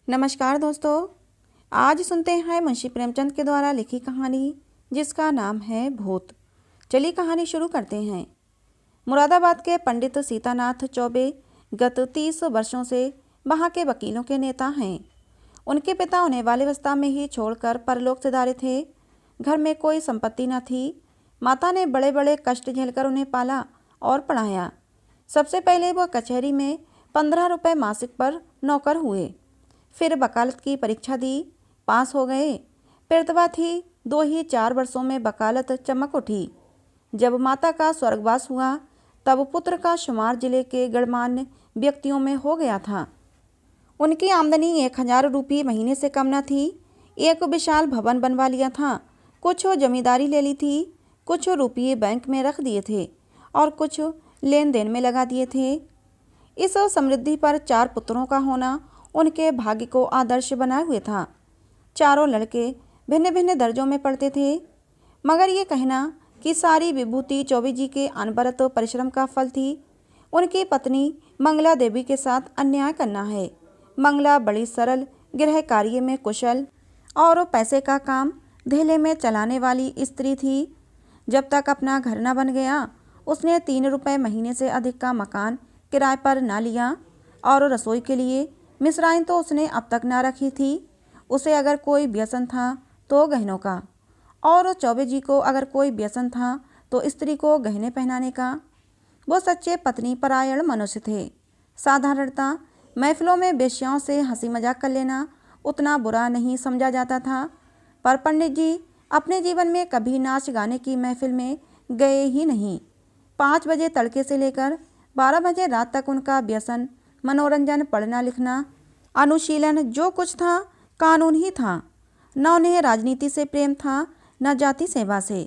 नमस्कार दोस्तों। आज सुनते हैं मुंशी प्रेमचंद के द्वारा लिखी कहानी जिसका नाम है भूत। चलिए कहानी शुरू करते हैं। मुरादाबाद के पंडित सीतानाथ चौबे गत 30 वर्षों से वहाँ के वकीलों के नेता हैं। उनके पिता उन्हें बाल्यावस्था में ही छोड़कर परलोक सिधारे थे। घर में कोई संपत्ति न थी। माता ने बड़े बड़े कष्ट झेलकर उन्हें पाला और पढ़ाया। सबसे पहले वह कचहरी में 15 रुपये मासिक पर नौकर हुए। फिर वकालत की परीक्षा दी, पास हो गए। प्रतिभा थी, 2 ही 4 वर्षों में वकालत चमक उठी। जब माता का स्वर्गवास हुआ तब पुत्र का शुमार जिले के गणमान्य व्यक्तियों में हो गया था। उनकी आमदनी 1000 रुपये महीने से कम न थी। एक विशाल भवन बनवा लिया था, कुछ जमींदारी ले ली थी, कुछ रुपये बैंक में रख दिए थे और कुछ लेन देन में लगा दिए थे। इस समृद्धि पर 4 पुत्रों का होना उनके भाग्य को आदर्श बनाए हुए था। चारों लड़के भिन्न भिन्न दर्जों में पढ़ते थे, मगर ये कहना कि सारी विभूति चौबे जी के अनवरत परिश्रम का फल थी। उनकी पत्नी मंगला देवी के साथ अन्याय करना है। मंगला बड़ी सरल, गृह कार्य में कुशल और पैसे का काम धेले में चलाने वाली स्त्री थी। जब तक अपना घर न बन गया उसने 3 रुपये महीने से अधिक का मकान किराए पर ना लिया और रसोई के लिए मिश्राइन तो उसने अब तक ना रखी थी। उसे अगर कोई व्यसन था तो गहनों का, और चौबे जी को अगर कोई व्यसन था तो स्त्री को गहने पहनाने का। वो सच्चे पत्नी परायण मनुष्य थे। साधारणता महफिलों में वेश्याओं से हंसी मजाक कर लेना उतना बुरा नहीं समझा जाता था, पर पंडित जी अपने जीवन में कभी नाच गाने की महफिल में गए ही नहीं। 5 बजे तड़के से लेकर 12 बजे रात तक उनका व्यसन मनोरंजन, पढ़ना लिखना, अनुशीलन, जो कुछ था कानून ही था। न उन्हें राजनीति से प्रेम था, न जाति सेवा से।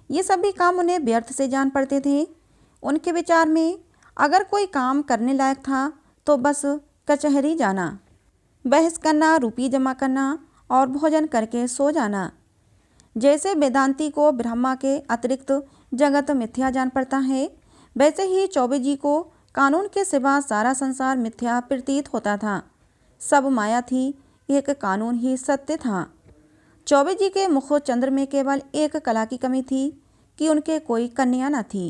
ये सभी काम उन्हें व्यर्थ से जान पड़ते थे। उनके विचार में अगर कोई काम करने लायक था तो बस कचहरी जाना, बहस करना, रुपये जमा करना और भोजन करके सो जाना। जैसे वेदांती को ब्रह्मा के अतिरिक्त जगत मिथ्या जान पड़ता है, वैसे ही चौबे जी को कानून के सिवा सारा संसार मिथ्या प्रतीत होता था। सब माया थी, एक कानून ही सत्य था। चौबे जी के मुख चंद्र में केवल एक कला की कमी थी कि उनके कोई कन्या न थी।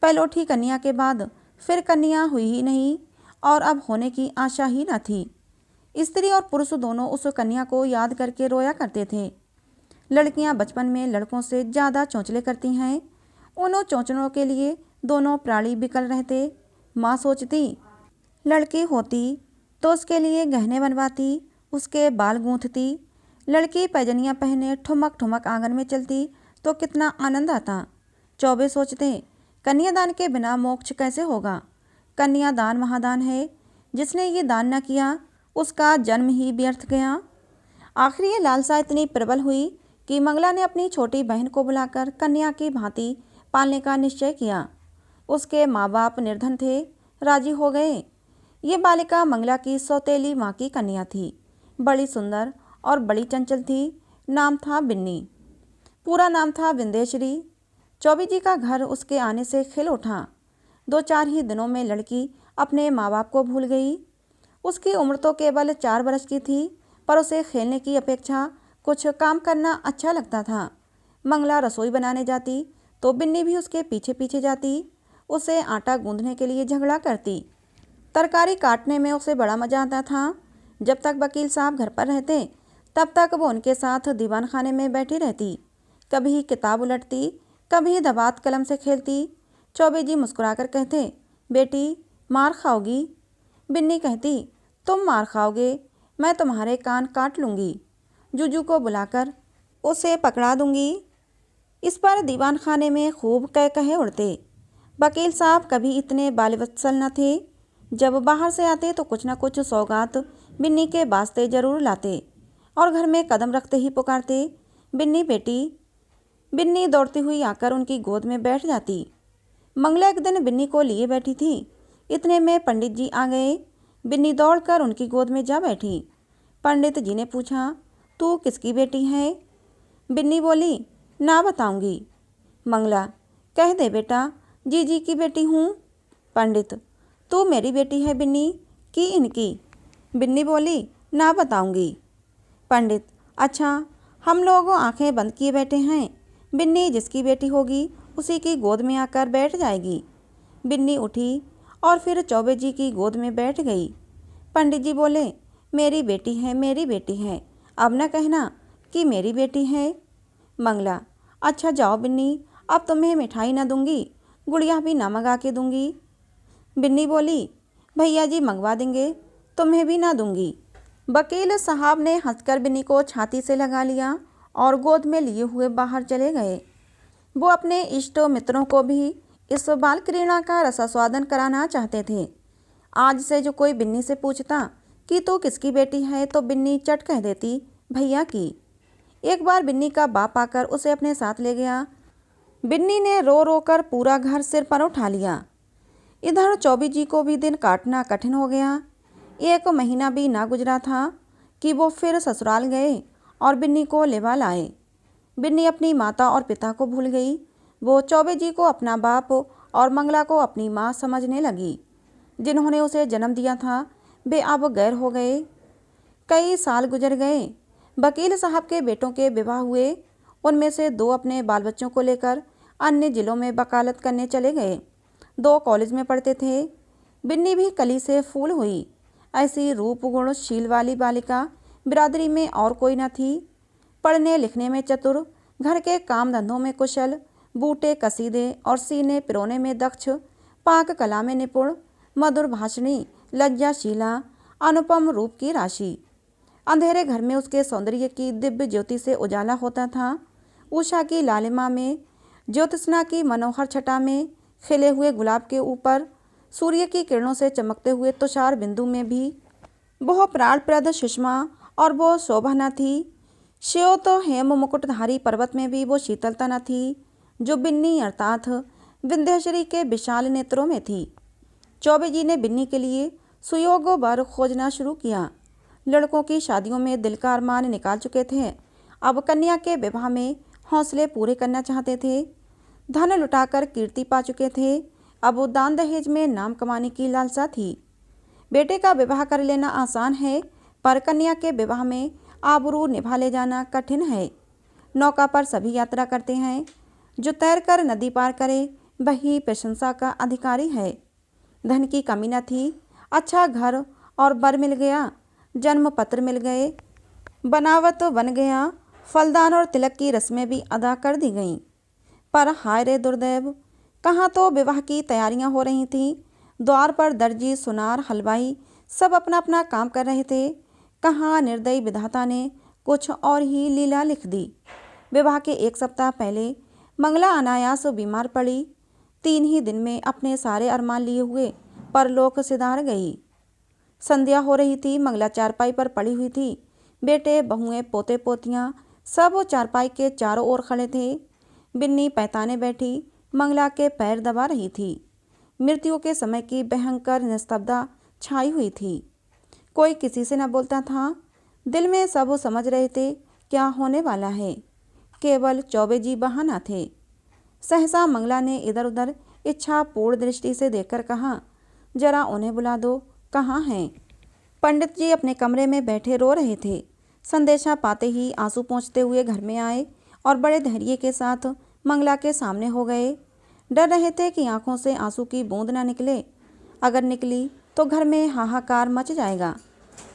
पहलोठी कन्या के बाद फिर कन्या हुई ही नहीं और अब होने की आशा ही न थी। स्त्री और पुरुष दोनों उस कन्या को याद करके रोया करते थे। लड़कियां बचपन में लड़कों से ज़्यादा चौंचले करती हैं। उन चौंचलों के लिए दोनों प्राणी बिकल रहते। माँ सोचती लड़की होती तो उसके लिए गहने बनवाती, उसके बाल गूंथती। लड़की पैजनियाँ पहने ठुमक ठुमक आंगन में चलती तो कितना आनंद आता। चौबे सोचते कन्यादान के बिना मोक्ष कैसे होगा। कन्यादान महादान है, जिसने ये दान न किया उसका जन्म ही व्यर्थ गया। आखिर ये लालसा इतनी प्रबल हुई कि मंगला ने अपनी छोटी बहन को बुलाकर कन्या की भांति पालने का निश्चय किया। उसके माँ बाप निर्धन थे, राजी हो गए। ये बालिका मंगला की सौतेली माँ की कन्या थी। बड़ी सुंदर और बड़ी चंचल थी। नाम था बिन्नी, पूरा नाम था विंदेश्वरी। चौबे जी का घर उसके आने से खिल उठा। 2-4 ही दिनों में लड़की अपने माँ बाप को भूल गई। उसकी उम्र तो केवल 4 वर्ष की थी, पर उसे खेलने की अपेक्षा कुछ काम करना अच्छा लगता था। मंगला रसोई बनाने जाती तो बिन्नी भी उसके पीछे पीछे जाती। उसे आटा गूंदने के लिए झगड़ा करती। तरकारी काटने में उसे बड़ा मज़ा आता था। जब तक वकील साहब घर पर रहते तब तक वो उनके साथ दीवान खाने में बैठी रहती। कभी किताब उलटती, कभी दवात कलम से खेलती। चौबे जी मुस्कुराकर कहते, बेटी मार खाओगी। बिन्नी कहती, तुम मार खाओगे, मैं तुम्हारे कान काट लूँगी। जूजू को बुलाकर उसे पकड़ा दूँगी। इस पर दीवान खाने में खूब कह कहे उड़ते। वकील साहब कभी इतने बालवत्सल न थे। जब बाहर से आते तो कुछ न कुछ सौगात बिन्नी के वास्ते जरूर लाते और घर में कदम रखते ही पुकारते, बिन्नी बेटी। बिन्नी दौड़ती हुई आकर उनकी गोद में बैठ जाती। मंगला एक दिन बिन्नी को लिए बैठी थी। इतने में पंडित जी आ गए। बिन्नी दौड़कर उनकी गोद में जा बैठी। पंडित जी ने पूछा, तू किसकी बेटी है? बिन्नी बोली, ना बताऊंगी। मंगला, कह दे बेटा, जीजी की बेटी हूँ। पंडित, तू मेरी बेटी है बिन्नी कि इनकी? बिन्नी बोली, ना बताऊंगी। पंडित, अच्छा, हम लोग आंखें बंद किए बैठे हैं। बिन्नी जिसकी बेटी होगी उसी की गोद में आकर बैठ जाएगी। बिन्नी उठी और फिर चौबे जी की गोद में बैठ गई। पंडित जी बोले, मेरी बेटी है, मेरी बेटी है, अब न कहना कि मेरी बेटी है। मंगला, अच्छा जाओ बिन्नी, अब तुम्हें मिठाई ना दूंगी, गुड़िया भी ना मंगा के दूंगी। बिन्नी बोली, भैया जी मंगवा देंगे, तुम्हें भी ना दूंगी। वकील साहब ने हंसकर बिन्नी को छाती से लगा लिया और गोद में लिए हुए बाहर चले गए। वो अपने इष्ट मित्रों को भी इस बाल क्रीड़ा का रसास्वादन कराना चाहते थे। आज से जो कोई बिन्नी से पूछता कि तू किसकी बेटी है तो बिन्नी चट कह देती, भैया की। एक बार बिन्नी का बाप आकर उसे अपने साथ ले गया। बिन्नी ने रो रो कर पूरा घर सिर पर उठा लिया। इधर चौबे जी को भी दिन काटना कठिन हो गया। 1 महीना भी ना गुजरा था कि वो फिर ससुराल गए और बिन्नी को लेवा लाए। बिन्नी अपनी माता और पिता को भूल गई। वो चौबे जी को अपना बाप और मंगला को अपनी माँ समझने लगी। जिन्होंने उसे जन्म दिया था वे अब गैर हो गए। कई साल गुजर गए। वकील साहब के बेटों के विवाह हुए। उनमें से 2 अपने बाल बच्चों को लेकर अन्य जिलों में वकालत करने चले गए। 2 कॉलेज में पढ़ते थे। बिन्नी भी कली से फूल हुई। ऐसी रूप गुणशील वाली बालिका बिरादरी में और कोई न थी। पढ़ने लिखने में चतुर, घर के काम धंधों में कुशल, बूटे कसीदे और सीने पिरोने में दक्ष, पाक कला में निपुण, मधुर भाषणी, लज्जाशीला, अनुपम रूप की राशि। अंधेरे घर में उसके सौंदर्य की दिव्य ज्योति से उजाला होता था। उषा की लालिमा में, ज्योत्सना की मनोहर छटा में, खिले हुए गुलाब के ऊपर सूर्य की किरणों से चमकते हुए तुषार बिंदु में भी वह प्राणप्रद सुषमा और वो शोभा न थी। श्वेत हेम मुकुटधारी पर्वत में भी वो शीतलता न थी जो बिन्नी अर्थात विंध्यश्री के विशाल नेत्रों में थी। चौबे जी ने बिन्नी के लिए सुयोग्य वर खोजना शुरू किया। लड़कों की शादियों में दिल का अरमान निकाल चुके थे। अब कन्या के विवाह में हौसले पूरे करना चाहते थे। धन लुटाकर कीर्ति पा चुके थे। अब दान दहेज में नाम कमाने की लालसा थी। बेटे का विवाह कर लेना आसान है, पर कन्या के विवाह में आबरू निभा ले जाना कठिन है। नौका पर सभी यात्रा करते हैं। जो तैर कर नदी पार करे वही प्रशंसा का अधिकारी है। धन की कमी न थी। अच्छा घर और बर मिल गया। जन्म पत्र मिल गए। बनावट बन गया। फलदान और तिलक की रस्में भी अदा कर दी गईं। पर हाय रे दुर्दैव, कहाँ तो विवाह की तैयारियां हो रही थीं। द्वार पर दर्जी, सुनार, हलवाई सब अपना अपना काम कर रहे थे। कहाँ निर्दयी विधाता ने कुछ और ही लीला लिख दी। विवाह के 1 सप्ताह पहले मंगला अनायास बीमार पड़ी। 3 ही दिन में अपने सारे अरमान लिए हुए परलोक सिधार गई। संध्या हो रही थी। मंगला चारपाई पर पड़ी हुई थी। बेटे, बहुएं, पोते पोतियां सब चारपाई के चारों ओर खड़े थे। बिन्नी पैताने बैठी मंगला के पैर दबा रही थी। मृत्यु के समय की भयंकर निस्तब्धता छाई हुई थी। कोई किसी से न बोलता था। दिल में सब समझ रहे थे क्या होने वाला है। केवल चौबे जी वहाँ न थे। सहसा मंगला ने इधर उधर इच्छा पूर्ण दृष्टि से देखकर कहा, जरा उन्हें बुला दो, कहाँ हैं? पंडित जी अपने कमरे में बैठे रो रहे थे। संदेशा पाते ही आंसू पोंछते हुए घर में आए और बड़े धैर्य के साथ मंगला के सामने हो गए। डर रहे थे कि आंखों से आंसू की बूंद न निकले। अगर निकली तो घर में हाहाकार मच जाएगा।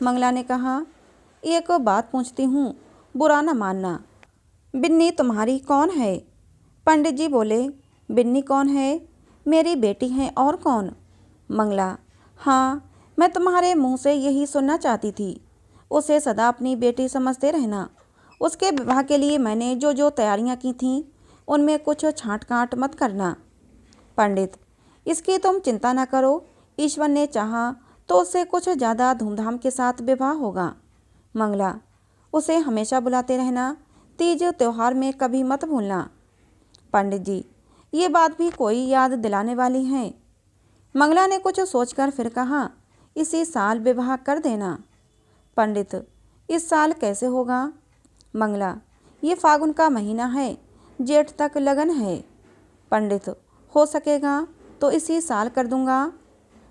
मंगला ने कहा, एक बात पूछती हूँ, बुरा न मानना। बिन्नी तुम्हारी कौन है? पंडित जी बोले, बिन्नी कौन है? मेरी बेटी है, और कौन? मंगला, हाँ, मैं तुम्हारे मुंह से यही सुनना चाहती थी। उसे सदा अपनी बेटी समझते रहना। उसके विवाह के लिए मैंने जो जो तैयारियां की थीं उनमें कुछ छाँट काँट मत करना। पंडित, इसकी तुम चिंता न करो। ईश्वर ने चाहा तो उससे कुछ ज़्यादा धूमधाम के साथ विवाह होगा। मंगला, उसे हमेशा बुलाते रहना। तीज त्योहार में कभी मत भूलना। पंडित जी, ये बात भी कोई याद दिलाने वाली है। मंगला ने कुछ सोचकर फिर कहा, इसी साल विवाह कर देना। पंडित, इस साल कैसे होगा? मंगला, ये फागुन का महीना है, जेठ तक लगन है। पंडित, हो सकेगा तो इसी साल कर दूंगा।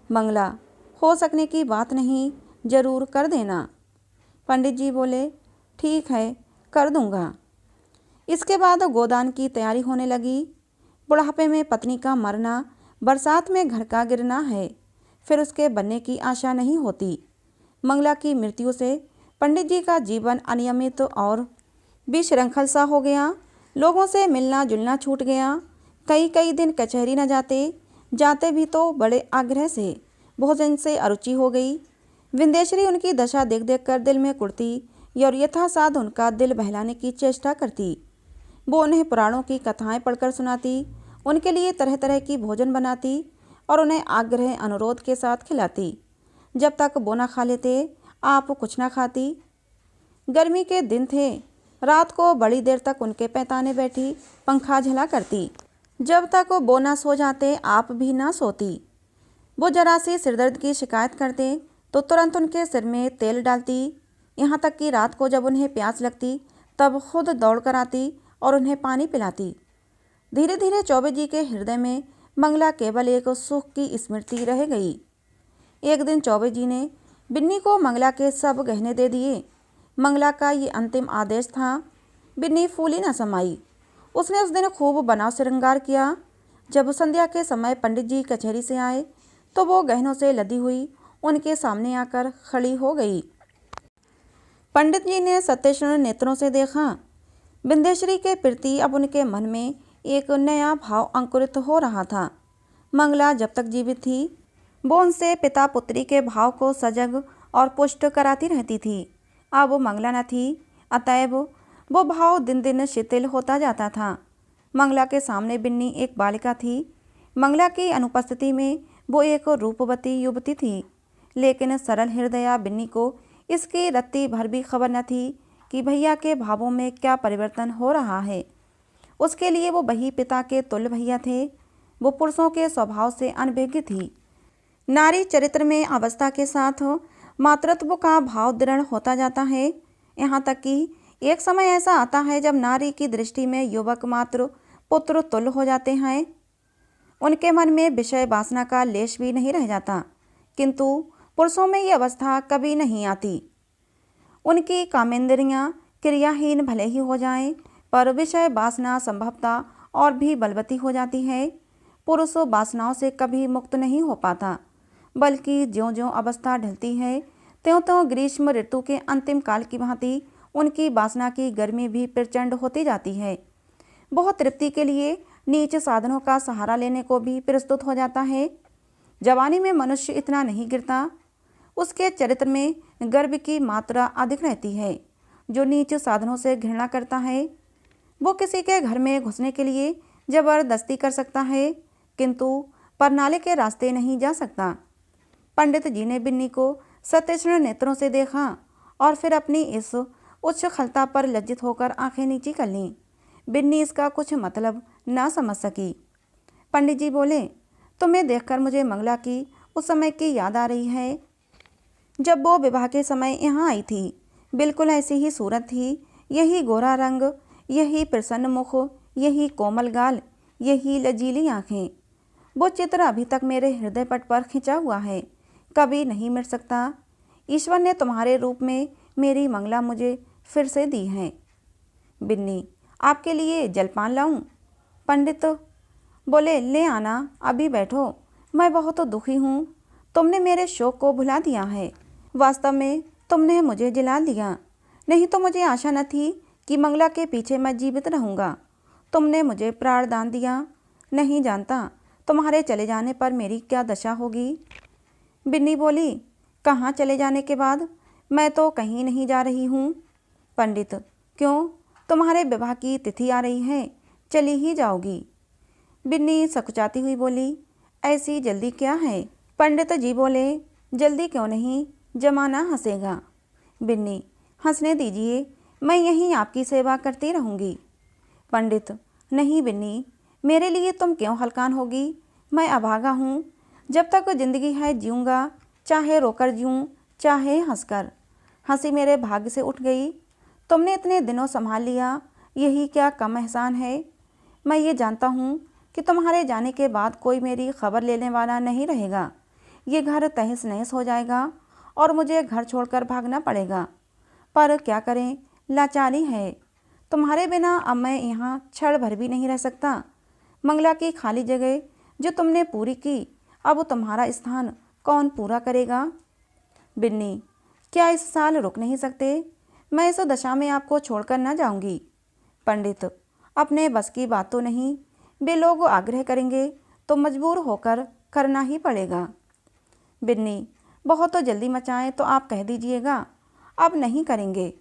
मंगला, हो सकने की बात नहीं, जरूर कर देना। पंडित जी बोले, ठीक है, कर दूंगा। इसके बाद गोदान की तैयारी होने लगी। बुढ़ापे में पत्नी का मरना, बरसात में घर का गिरना है, फिर उसके बनने की आशा नहीं होती। मंगला की मृत्यु से पंडित जी का जीवन अनियमित और विशृंखल सा हो गया। लोगों से मिलना जुलना छूट गया। कई कई दिन कचहरी न जाते, जाते भी तो बड़े आग्रह से। भोजन से अरुचि हो गई। विंदेश्वरी उनकी दशा देख देख कर दिल में कुढ़ती और यथासाध्य उनका दिल बहलाने की चेष्टा करती। वो उन्हें पुराणों की कथाएं पढ़कर सुनाती, उनके लिए तरह तरह की भोजन बनाती और उन्हें आग्रह अनुरोध के साथ खिलाती। जब तक वो ना खा लेते, आप कुछ ना खाती। गर्मी के दिन थे। रात को बड़ी देर तक उनके पैताने बैठी पंखा झला करती। जब तक वो ना सो जाते, आप भी ना सोती। वो जरा सी सिरदर्द की शिकायत करते तो तुरंत उनके सिर में तेल डालती। यहाँ तक कि रात को जब उन्हें प्यास लगती तब खुद दौड़ कर आती और उन्हें पानी पिलाती। धीरे धीरे चौबे जी के हृदय में मंगला केवल एक सुख की स्मृति रह गई। एक दिन चौबे जी ने बिन्नी को मंगला के सब गहने दे दिए। मंगला का ये अंतिम आदेश था। बिन्नी फूली न समाई। उसने उस दिन खूब बनाव श्रृंगार किया। जब संध्या के समय पंडित जी कचहरी से आए तो वो गहनों से लदी हुई उनके सामने आकर खड़ी हो गई। पंडित जी ने सत्यश्रण नेत्रों से देखा। विंदेश्वरी के प्रति अब उनके मन में एक नया भाव अंकुरित हो रहा था। मंगला जब तक जीवित थी, वो उनसे पिता पुत्री के भाव को सजग और पुष्ट कराती रहती थी। अब वो मंगला न थी, अतएव वो भाव दिन दिन शिथिल होता जाता था। मंगला के सामने बिन्नी एक बालिका थी। मंगला की अनुपस्थिति में वो एक रूपवती युवती थी, लेकिन सरल हृदया बिन्नी को इसकी रत्ती भर भी खबर न थी कि भैया के भावों में क्या परिवर्तन हो रहा है। उसके लिए वो वही पिता के तुल्य भैया थे। वो पुरुषों के स्वभाव से अनभिज्ञ थी। नारी चरित्र में अवस्था के साथ मातृत्व का भाव दृढ़ होता जाता है। यहाँ तक कि एक समय ऐसा आता है जब नारी की दृष्टि में युवक मात्र पुत्र तुल्य हो जाते हैं। उनके मन में विषय वासना का लेश भी नहीं रह जाता। किंतु पुरुषों में ये अवस्था कभी नहीं आती। उनकी कामेंद्रियां क्रियाहीन भले ही हो जाएं, पर विषय वासना संभवतः और भी बलवती हो जाती है। पुरुष वासनाओं से कभी मुक्त नहीं हो पाता, बल्कि ज्यों-ज्यों अवस्था ढलती है त्यों-त्यों ग्रीष्म ऋतु के अंतिम काल की भांति उनकी वासना की गर्मी भी प्रचंड होती जाती है। बहुत तृप्ति के लिए नीच साधनों का सहारा लेने को भी प्रस्तुत हो जाता है। जवानी में मनुष्य इतना नहीं गिरता। उसके चरित्र में गर्व की मात्रा अधिक रहती है। जो नीच साधनों से घृणा करता है, वो किसी के घर में घुसने के लिए जबरदस्ती कर सकता है, किंतु परनाले के रास्ते नहीं जा सकता। पंडित जी ने बिन्नी को सत्यश्रण नेत्रों से देखा और फिर अपनी इस उच्च खलता पर लज्जित होकर आंखें नीची कर लीं। बिन्नी इसका कुछ मतलब ना समझ सकी। पंडित जी बोले, तुम्हें देखकर मुझे मंगला की उस समय की याद आ रही है जब वो विवाह के समय यहाँ आई थी। बिल्कुल ऐसी ही सूरत थी, यही गोरा रंग, यही प्रसन्न मुख, यही कोमल गाल, यही लजीली आँखें। वो चित्र अभी तक मेरे हृदय पट पर खिंचा हुआ है, कभी नहीं मिट सकता। ईश्वर ने तुम्हारे रूप में मेरी मंगला मुझे फिर से दी है। बिन्नी, आपके लिए जलपान लाऊं? पंडित बोले, ले आना, अभी बैठो। मैं बहुत दुखी हूँ। तुमने मेरे शोक को भुला दिया है। वास्तव में तुमने मुझे जिला दिया, नहीं तो मुझे आशा न थी कि मंगला के पीछे मैं जीवित रहूँगा। तुमने मुझे प्राण दान दिया। नहीं जानता तुम्हारे चले जाने पर मेरी क्या दशा होगी। बिन्नी बोली, कहाँ चले जाने के बाद? मैं तो कहीं नहीं जा रही हूँ। पंडित, क्यों? तुम्हारे विवाह की तिथि आ रही है, चली ही जाओगी। बिन्नी सकुचाती हुई बोली, ऐसी जल्दी क्या है? पंडित जी बोले, जल्दी क्यों नहीं, जमाना हंसेगा। बिन्नी, हंसने दीजिए, मैं यहीं आपकी सेवा करती रहूँगी। पंडित, नहीं बिन्नी, मेरे लिए तुम क्यों हलकान होगी? मैं अभागा हूँ। जब तक जिंदगी है जीऊँगा, चाहे रोकर जीऊँ, चाहे हंसकर। हंसी मेरे भाग्य से उठ गई। तुमने इतने दिनों संभाल लिया, यही क्या कम एहसान है। मैं ये जानता हूँ कि तुम्हारे जाने के बाद कोई मेरी खबर लेने वाला नहीं रहेगा। ये घर तहस नहस हो जाएगा और मुझे घर छोड़कर भागना पड़ेगा। पर क्या करें, लाचारी है। तुम्हारे बिना अब मैं यहाँ क्षण भर भी नहीं रह सकता। मंगला की खाली जगह जो तुमने पूरी की, अब तुम्हारा स्थान कौन पूरा करेगा? बिन्नी, क्या इस साल रुक नहीं सकते? मैं इस दशा में आपको छोड़कर न जाऊंगी। पंडित, अपने बस की बात तो नहीं, वे लोग आग्रह करेंगे तो मजबूर होकर करना ही पड़ेगा। बिन्नी, बहुत तो जल्दी मचाएं तो आप कह दीजिएगा, अब नहीं करेंगे।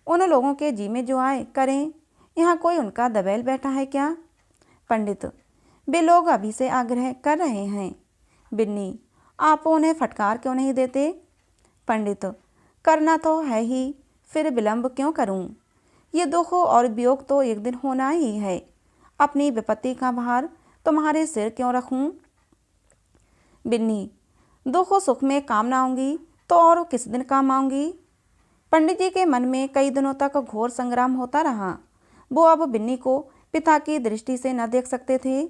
उन लोगों के जी में जो आए करें, यहाँ कोई उनका दबेल बैठा है क्या? पंडित, वे लोग अभी से आग्रह कर रहे हैं। बिन्नी, आप उन्हें फटकार क्यों नहीं देते? पंडित, करना तो है ही, फिर विलंब क्यों करूं? ये दुख और वियोग तो एक दिन होना ही है। अपनी विपत्ति का भार तुम्हारे सिर क्यों रखूं? बिन्नी, दुख सुख में काम ना आऊंगी तो और किस दिन काम आऊंगी? पंडित जी के मन में कई दिनों तक घोर संग्राम होता रहा। वो अब बिन्नी को पिता की दृष्टि से न देख सकते थे।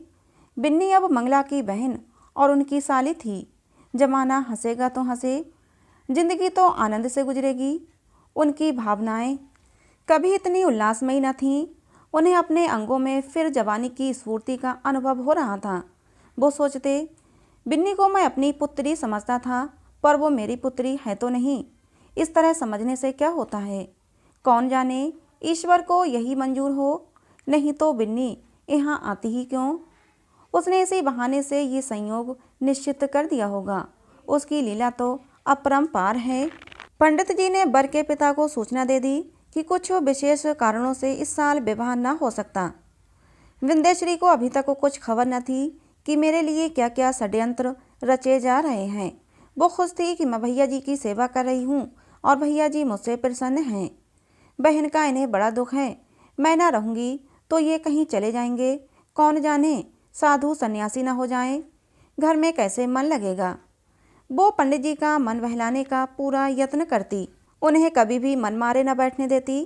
बिन्नी अब मंगला की बहन और उनकी साली थी। जमाना हंसेगा तो हंसे, जिंदगी तो आनंद से गुजरेगी। उनकी भावनाएं कभी इतनी उल्लासमयी न थीं। उन्हें अपने अंगों में फिर जवानी की स्फूर्ति का अनुभव हो रहा था। वो सोचते, बिन्नी को मैं अपनी पुत्री समझता था, पर वो मेरी पुत्री है तो नहीं। इस तरह समझने से क्या होता है? कौन जाने ईश्वर को यही मंजूर हो, नहीं तो बिन्नी यहाँ आती ही क्यों? उसने इसी बहाने से ये संयोग निश्चित कर दिया होगा। उसकी लीला तो अपरंपार है। पंडित जी ने वर के पिता को सूचना दे दी कि कुछ विशेष कारणों से इस साल विवाह न हो सकता। विंध्यश्री को अभी तक कुछ खबर न थी कि मेरे लिए क्या क्या षड्यंत्र रचे जा रहे हैं। वो खुश थी कि मैं भैया जी की सेवा कर रही हूँ और भैया जी मुझसे प्रसन्न हैं। बहन का इन्हें बड़ा दुख है। मैं ना रहूँगी तो ये कहीं चले जाएंगे। कौन जाने साधु सन्यासी न हो जाएं। घर में कैसे मन लगेगा? वो पंडित जी का मन बहलाने का पूरा यत्न करती, उन्हें कभी भी मन मारे न बैठने देती।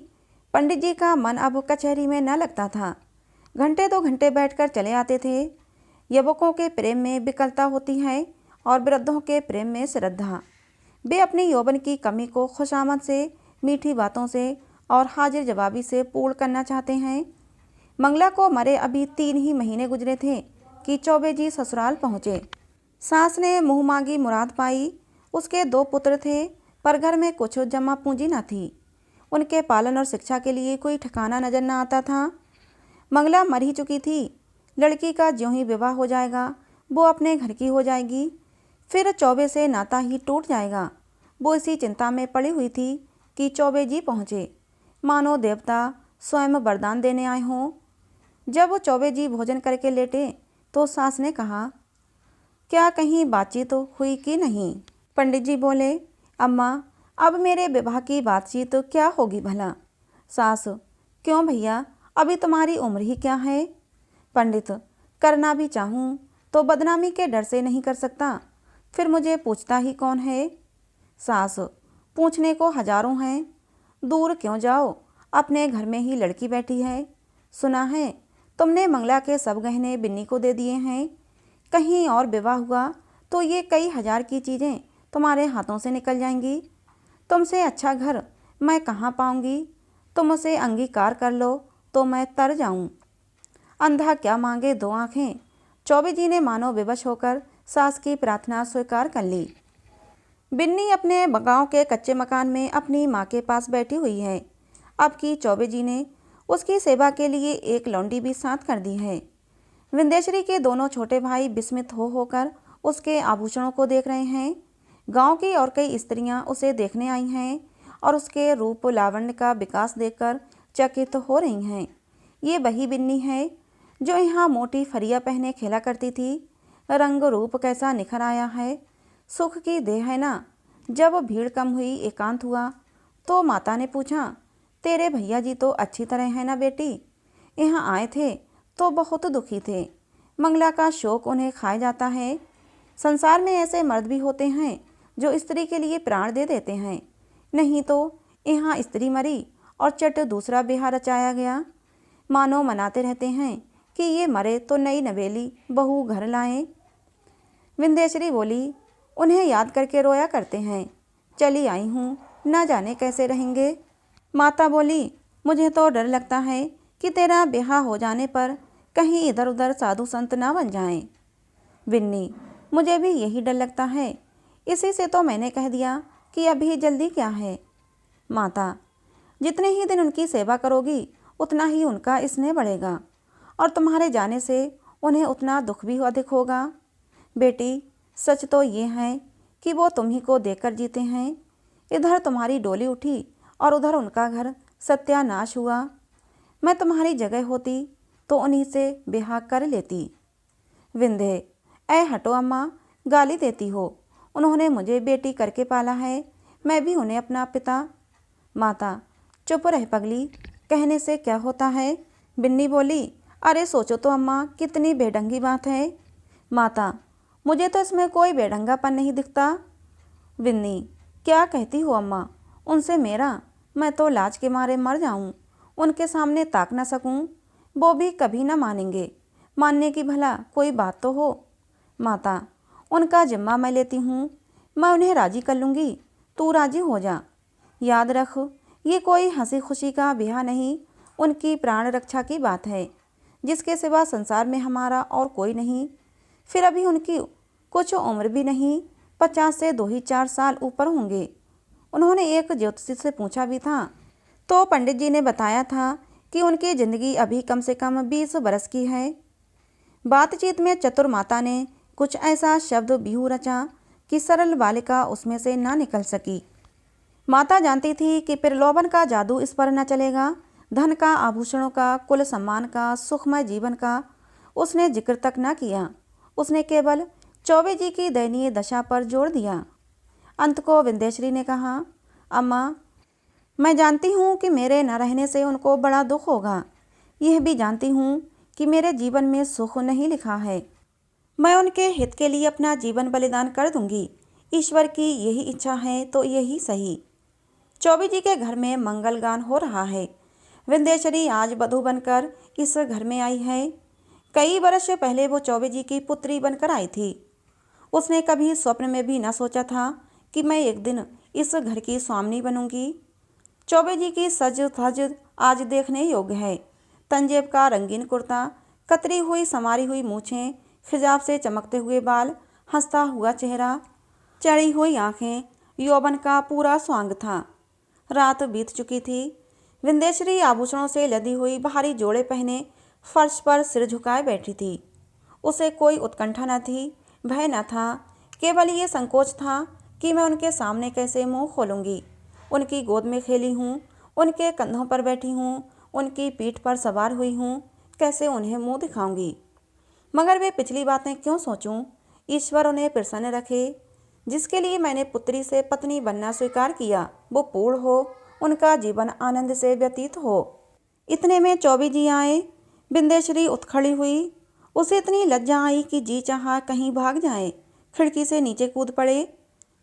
पंडित जी का मन अब कचहरी में न लगता था। घंटे 2 घंटे बैठकर चले आते थे। युवकों के प्रेम में विकलता होती है और वृद्धों के प्रेम में श्रद्धा। वे अपनी यौवन की कमी को खुशामद से, मीठी बातों से और हाजिर जवाबी से पूर्ण करना चाहते हैं। मंगला को मरे अभी 3 ही महीने गुजरे थे कि चौबे जी ससुराल पहुँचे। सास ने मुँह मांगी मुराद पाई। उसके 2 पुत्र थे, पर घर में कुछ जमा पूंजी न थी। उनके पालन और शिक्षा के लिए कोई ठिकाना नजर न आता था। मंगला मर ही चुकी थी। लड़की का ज्यों ही विवाह हो जाएगा, वो अपने घर की हो जाएगी। फिर चौबे से नाता ही टूट जाएगा। वो इसी चिंता में पड़ी हुई थी कि चौबे जी पहुँचे, मानो देवता स्वयं वरदान देने आए हों। जब चौबे जी भोजन करके लेटे तो सास ने कहा, क्या कहीं बातचीत हुई कि नहीं? पंडित जी बोले, अम्मा, अब मेरे विवाह की बातचीत क्या होगी भला? सास, क्यों भैया, अभी तुम्हारी उम्र ही क्या है? पंडित, करना भी चाहूँ तो बदनामी के डर से नहीं कर सकता, फिर मुझे पूछता ही कौन है? सास, पूछने को हजारों हैं। दूर क्यों जाओ, अपने घर में ही लड़की बैठी है। सुना है तुमने मंगला के सब गहने बिन्नी को दे दिए हैं। कहीं और विवाह हुआ तो ये कई हजार की चीज़ें तुम्हारे हाथों से निकल जाएंगी। तुमसे अच्छा घर मैं कहाँ पाऊंगी? तुम उसे अंगीकार कर लो तो मैं तर जाऊं। अंधा क्या मांगे 2 आँखें। चौबे जी ने मानो विवश होकर सास की प्रार्थना स्वीकार कर ली। बिन्नी अपने गांव के कच्चे मकान में अपनी माँ के पास बैठी हुई है। अब की चौबे जी ने उसकी सेवा के लिए एक लौंडी भी साथ कर दी है। विंध्यश्री के दोनों छोटे भाई विस्मित होकर उसके आभूषणों को देख रहे हैं। गांव की और कई स्त्रियां उसे देखने आई हैं और उसके रूप लावण्य का विकास देखकर चकित हो रही हैं। ये वही बिन्नी है जो यहाँ मोटी फरिया पहने खेला करती थी। रंग रूप कैसा निखर आया है। सुख की देह है ना। जब भीड़ कम हुई, एकांत हुआ, तो माता ने पूछा, तेरे भैया जी तो अच्छी तरह है ना बेटी? यहाँ आए थे तो बहुत दुखी थे। मंगला का शोक उन्हें खाए जाता है। संसार में ऐसे मर्द भी होते हैं जो स्त्री के लिए प्राण दे देते हैं। नहीं तो यहाँ स्त्री मरी और चट दूसरा ब्याह रचाया गया। मानो मनाते रहते हैं कि ये मरे तो नई नवेली बहू घर लाएं। विंध्यश्री बोली, उन्हें याद करके रोया करते हैं। चली आई हूँ, ना जाने कैसे रहेंगे। माता बोली, मुझे तो डर लगता है कि तेरा ब्याह हो जाने पर कहीं इधर उधर साधु संत ना बन जाएं। बिन्नी, मुझे भी यही डर लगता है, इसी से तो मैंने कह दिया कि अभी जल्दी क्या है। माता, जितने ही दिन उनकी सेवा करोगी उतना ही उनका स्नेह बढ़ेगा और तुम्हारे जाने से उन्हें उतना दुख भी अधिक होगा। बेटी, सच तो ये है कि वो तुम्ही को देकर जीते हैं। इधर तुम्हारी डोली उठी और उधर उनका घर सत्यानाश हुआ। मैं तुम्हारी जगह होती तो उन्हीं से ब्याह कर लेती। विंध्य, ऐ हटो अम्मा, गाली देती हो। उन्होंने मुझे बेटी करके पाला है, मैं भी उन्हें अपना पिता। माता, चुप रह पगली, कहने से क्या होता है। बिन्नी बोली, अरे सोचो तो अम्मा, कितनी बेढंगी बात है। माता, मुझे तो इसमें कोई बेढंगापन नहीं दिखता। विन्नी, क्या कहती हो अम्मा, उनसे मेरा, मैं तो लाज के मारे मर जाऊं, उनके सामने ताक ना सकूं। वो भी कभी ना मानेंगे, मानने की भला कोई बात तो हो। माता, उनका जिम्मा मैं लेती हूँ, मैं उन्हें राजी कर लूँगी, तू राजी हो जा। याद रख, ये कोई हंसी खुशी का ब्याह नहीं, उनकी प्राण रक्षा की बात है, जिसके सिवा संसार में हमारा और कोई नहीं। फिर अभी उनकी कुछ उम्र भी नहीं, 50 से 2 ही 4 साल ऊपर होंगे। उन्होंने एक ज्योतिषी से पूछा भी था तो पंडित जी ने बताया था कि उनकी ज़िंदगी अभी कम से कम 20 बरस की है। बातचीत में चतुर माता ने कुछ ऐसा शब्द बिहू रचा कि सरल बालिका उसमें से ना निकल सकी। माता जानती थी कि प्रलोभन का जादू इस पर न चलेगा। धन का, आभूषणों का, कुल सम्मान का, सुखमय जीवन का उसने जिक्र तक न किया। उसने केवल चौबे जी की दयनीय दशा पर जोर दिया। अंत को विंध्यश्री ने कहा, अम्मा, मैं जानती हूँ कि मेरे न रहने से उनको बड़ा दुख होगा। यह भी जानती हूँ कि मेरे जीवन में सुख नहीं लिखा है। मैं उनके हित के लिए अपना जीवन बलिदान कर दूंगी। ईश्वर की यही इच्छा है तो यही सही। चौबे जी के घर में मंगल गान हो रहा है। विंध्यश्री आज वधू बनकर इस घर में आई है। कई वर्ष पहले वो चौबे जी की पुत्री बनकर आई थी। उसने कभी स्वप्न में भी न सोचा था कि मैं एक दिन इस घर की स्वामिनी बनूंगी। चौबे जी की सज धज आज देखने योग्य है। तंजेब का रंगीन कुर्ता, कतरी हुई संवारी हुई मूछें, खिजाब से चमकते हुए बाल, हंसता हुआ चेहरा, चढ़ी हुई आंखें, यौवन का पूरा स्वांग था। रात बीत चुकी थी। विंध्यश्री आभूषणों से लदी हुई भारी जोड़े पहने फर्श पर सिर झुकाए बैठी थी। उसे कोई उत्कंठा न थी, भय न था, केवल ये संकोच था कि मैं उनके सामने कैसे मुंह खोलूंगी। उनकी गोद में खेली हूँ, उनके कंधों पर बैठी हूँ, उनकी पीठ पर सवार हुई हूँ, कैसे उन्हें मुंह दिखाऊंगी। मगर वे पिछली बातें क्यों सोचूं। ईश्वर उन्हें प्रसन्न रखे। जिसके लिए मैंने पुत्री से पत्नी बनना स्वीकार किया वो पूर्ण हो, उनका जीवन आनंद से व्यतीत हो। इतने में चौबे जी आए। विंध्यश्री उठ खड़ी हुई। उसे इतनी लज्जा आई कि जी चाहा कहीं भाग जाए, खिड़की से नीचे कूद पड़े।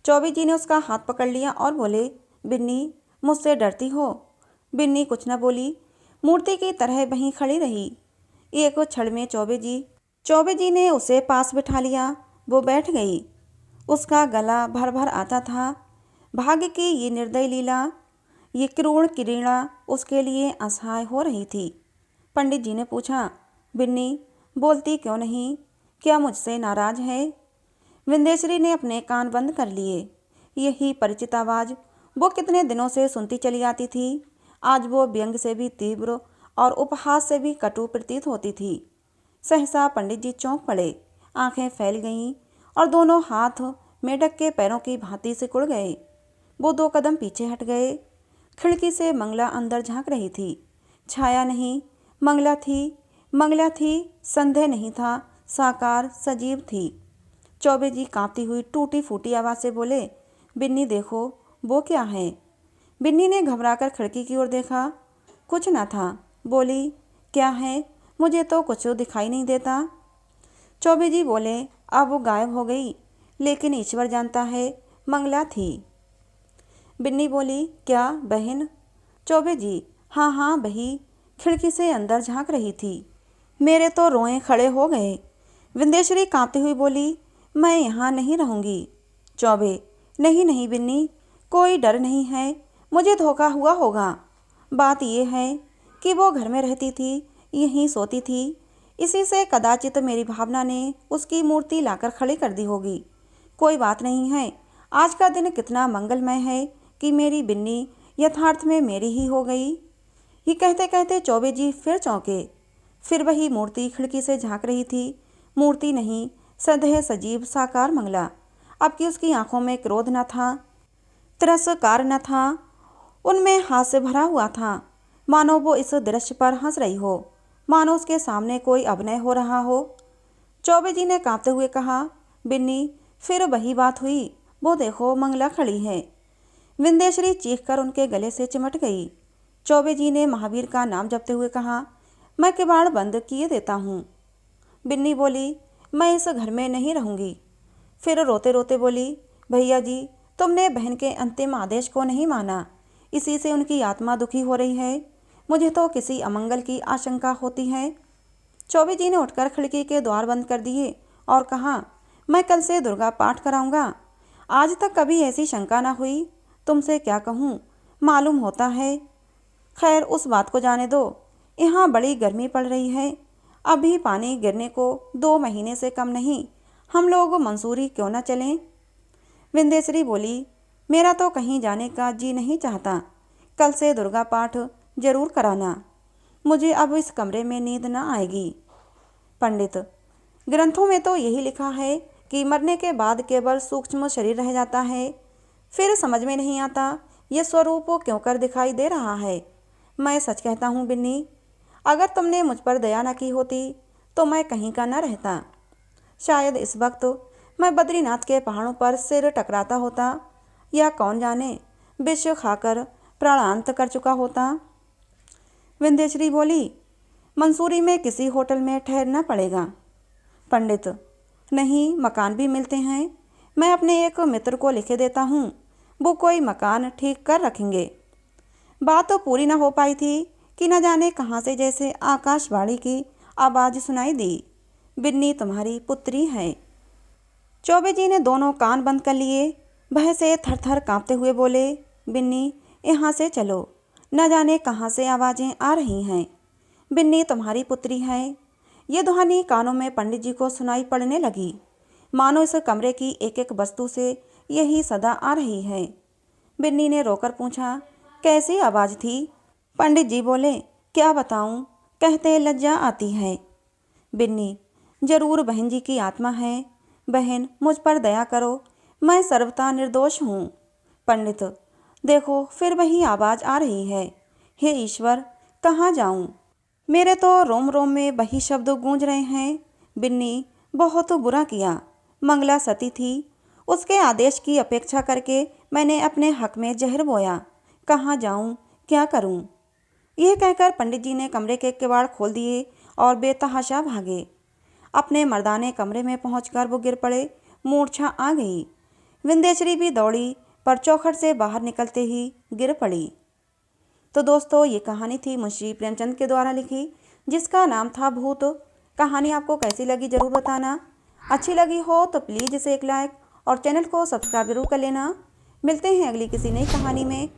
चौबे जी ने उसका हाथ पकड़ लिया और बोले, बिन्नी, मुझसे डरती हो। बिन्नी कुछ न बोली, मूर्ति की तरह वहीं खड़ी रही। एक क्षण में चौबे जी ने उसे पास बिठा लिया। वो बैठ गई। उसका गला भर भर आता था। भाग्य की ये निर्दयी लीला, ये क्रूर किरीड़ा उसके लिए असहाय हो रही थी। पंडित जी ने पूछा, बिन्नी, बोलती क्यों नहीं, क्या मुझसे नाराज है। विंध्यश्री ने अपने कान बंद कर लिए। यही परिचित आवाज़ वो कितने दिनों से सुनती चली आती थी। आज वो व्यंग से भी तीव्र और उपहास से भी कटु प्रतीत होती थी। सहसा पंडित जी चौंक पड़े, आंखें फैल गईं और दोनों हाथ मेढक के पैरों की भांति सिकुड़ गए। वो 2 कदम पीछे हट गए। खिड़की से मंगला अंदर झांक रही थी। छाया नहीं, मंगला थी, संदेह नहीं था, साकार सजीव थी। चौबे जी कांपती हुई टूटी फूटी आवाज़ से बोले, बिन्नी देखो, वो क्या है। बिन्नी ने घबराकर खिड़की की ओर देखा। कुछ न था। बोली, क्या है, मुझे तो कुछ दिखाई नहीं देता। चौबे जी बोले, अब वो गायब हो गई, लेकिन ईश्वर जानता है, मंगला थी। बिन्नी बोली, क्या बहन। चौबे जी, हाँ हाँ बही, खिड़की से अंदर झांक रही थी। मेरे तो रोए खड़े हो गए। विंध्यश्री कांपती हुई बोली, मैं यहाँ नहीं रहूँगी। चौबे, नहीं नहीं बिन्नी, कोई डर नहीं है, मुझे धोखा हुआ होगा। बात यह है कि वो घर में रहती थी, यहीं सोती थी, इसी से कदाचित मेरी भावना ने उसकी मूर्ति लाकर खड़ी कर दी होगी। कोई बात नहीं है, आज का दिन कितना मंगलमय है कि मेरी बिन्नी यथार्थ में मेरी ही हो गई। ये कहते कहते चौबे जी फिर चौंके। फिर वही मूर्ति खिड़की से झांक रही थी। मूर्ति नहीं, सदैह सजीव साकार मंगला। अब कि उसकी आंखों में क्रोध न था, तिरस्कार न था, उनमें हास्य भरा हुआ था, मानो वो इस दृश्य पर हंस रही हो, मानो उसके सामने कोई अभिनय हो रहा हो। चौबे जी ने कांपते हुए कहा, बिन्नी, फिर वही बात हुई, वो देखो मंगला खड़ी है। विंध्यश्री चीखकर उनके गले से चिमट गई। चौबे जी ने महावीर का नाम जपते हुए कहा, मैं किवाड़ बंद किए देता हूँ। बिन्नी बोली, मैं इस घर में नहीं रहूँगी। फिर रोते रोते बोली, भैया जी, तुमने बहन के अंतिम आदेश को नहीं माना, इसी से उनकी आत्मा दुखी हो रही है। मुझे तो किसी अमंगल की आशंका होती है। चौबे जी ने उठकर खिड़की के द्वार बंद कर दिए और कहा, मैं कल से दुर्गा पाठ कराऊंगा। आज तक कभी ऐसी शंका ना हुई। तुमसे क्या कहूँ, मालूम होता है। खैर, उस बात को जाने दो। यहाँ बड़ी गर्मी पड़ रही है। अभी पानी गिरने को 2 महीने से कम नहीं। हम लोग मंसूरी क्यों न चलें? विंध्यश्री बोली, मेरा तो कहीं जाने का जी नहीं चाहता। कल से दुर्गा पाठ जरूर कराना। मुझे अब इस कमरे में नींद न आएगी। पंडित, ग्रंथों में तो यही लिखा है कि मरने के बाद केवल सूक्ष्म शरीर रह जाता है। फिर समझ में नहीं आता ये स्वरूप क्यों कर दिखाई दे रहा है। मैं सच कहता हूँ बिन्नी, अगर तुमने मुझ पर दया न की होती तो मैं कहीं का न रहता। शायद इस वक्त मैं बद्रीनाथ के पहाड़ों पर सिर टकराता होता, या कौन जाने विष खाकर प्राणांत कर चुका होता। विंध्यश्री बोली, मंसूरी में किसी होटल में ठहरना पड़ेगा। पंडित, नहीं, मकान भी मिलते हैं। मैं अपने एक मित्र को लिखे देता हूँ, वो कोई मकान ठीक कर रखेंगे। बात तो पूरी न हो पाई थी कि न जाने कहाँ से जैसे आकाशवाणी की आवाज़ सुनाई दी, बिन्नी तुम्हारी पुत्री है। चौबे जी ने दोनों कान बंद कर लिए। भय से थरथर कांपते हुए बोले, बिन्नी, यहाँ से चलो, न जाने कहाँ से आवाज़ें आ रही हैं। बिन्नी तुम्हारी पुत्री है। ये ध्वनि कानों में पंडित जी को सुनाई पड़ने लगी, मानो इस कमरे की एक एक वस्तु से यही सदा आ रही है। बिन्नी ने रोकर पूछा, कैसी आवाज़ थी? पंडित जी बोले, क्या बताऊं, कहते लज्जा आती है। बिन्नी, जरूर बहन जी की आत्मा है। बहन, मुझ पर दया करो, मैं सर्वथा निर्दोष हूँ। पंडित, देखो फिर वही आवाज़ आ रही है। हे ईश्वर, कहाँ जाऊँ? मेरे तो रोम रोम में वही शब्द गूंज रहे हैं। बिन्नी, बहुत बुरा किया। मंगला सती थी, उसके आदेश की अपेक्षा करके मैंने अपने हक में जहर बोया। कहाँ जाऊँ, क्या करूँ? यह कहकर पंडित जी ने कमरे के किवाड़ खोल दिए और बेतहाशा भागे। अपने मर्दाने कमरे में पहुंचकर वो गिर पड़े, मूर्छा आ गई। विंध्यश्री भी दौड़ी, पर चौखट से बाहर निकलते ही गिर पड़ी। तो दोस्तों, ये कहानी थी मुंशी प्रेमचंद के द्वारा लिखी, जिसका नाम था भूत। कहानी आपको कैसी लगी ज़रूर बताना। अच्छी लगी हो तो प्लीज़ इसे एक लाइक और चैनल को सब्सक्राइब जरूर कर लेना। मिलते हैं अगली किसी नई कहानी में।